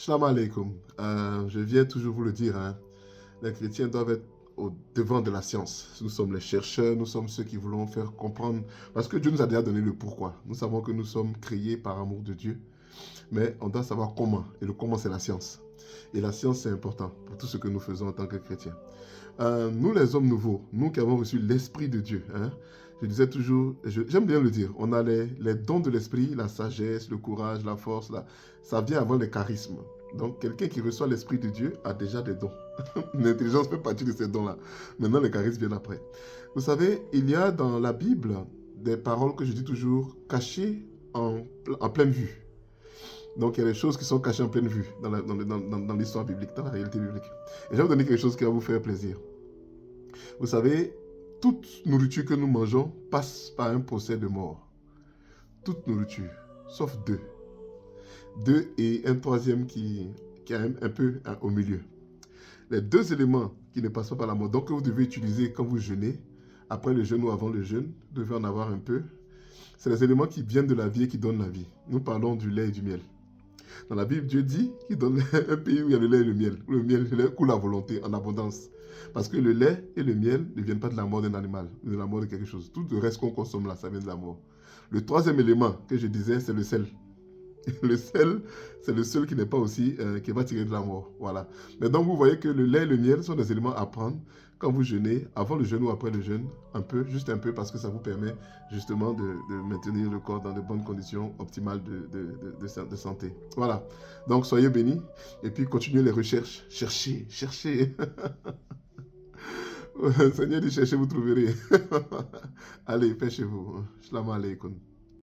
Shalom alaikum. Je viens toujours vous le dire, hein, les chrétiens doivent être au devant de la science. Nous sommes les chercheurs, nous sommes ceux qui voulons faire comprendre, parce que Dieu nous a déjà donné le pourquoi. Nous savons que nous sommes créés par amour de Dieu, mais on doit savoir comment, et le comment c'est la science. Et la science c'est important pour tout ce que nous faisons en tant que chrétiens. Nous les hommes nouveaux, nous qui avons reçu l'Esprit de Dieu, hein, je disais toujours, j'aime bien le dire, on a les dons de l'Esprit, la sagesse, le courage, la force, ça vient avant les charismes. Donc quelqu'un qui reçoit l'Esprit de Dieu a déjà des dons. L'intelligence fait partie de ces dons-là. Maintenant les charismes viennent après. Vous savez, il y a dans la Bible des paroles que je dis toujours cachées en pleine vue. Donc il y a des choses qui sont cachées en pleine vue dans l'histoire biblique, dans la réalité biblique. Et je vais vous donner quelque chose qui va vous faire plaisir. Vous savez, toute nourriture que nous mangeons passe par un procès de mort. Toute nourriture, sauf deux. Deux et un troisième qui est un peu au milieu. Les deux éléments qui ne passent pas par la mort, donc que vous devez utiliser quand vous jeûnez, après le jeûne ou avant le jeûne, vous devez en avoir un peu. C'est les éléments qui viennent de la vie et qui donnent la vie. Nous parlons du lait et du miel. Dans la Bible, Dieu dit qu'il donne un pays où il y a le lait et le miel. Où le miel coule à volonté, en abondance. Parce que le lait et le miel ne viennent pas de la mort d'un animal, mais de la mort de quelque chose. Tout le reste qu'on consomme là, ça vient de la mort. Le troisième élément que je disais, c'est le sel. Le sel, c'est le seul qui n'est pas aussi, qui va tirer de la mort. Voilà. Mais donc, vous voyez que le lait et le miel sont des éléments à prendre quand vous jeûnez, avant le jeûne ou après le jeûne, un peu, juste un peu, parce que ça vous permet justement de maintenir le corps dans de bonnes conditions optimales de santé. Voilà. Donc, soyez bénis et puis continuez les recherches. Cherchez, cherchez. Seigneur dit cherchez, vous trouverez. Allez, paix chez vous. Shalom alaikum.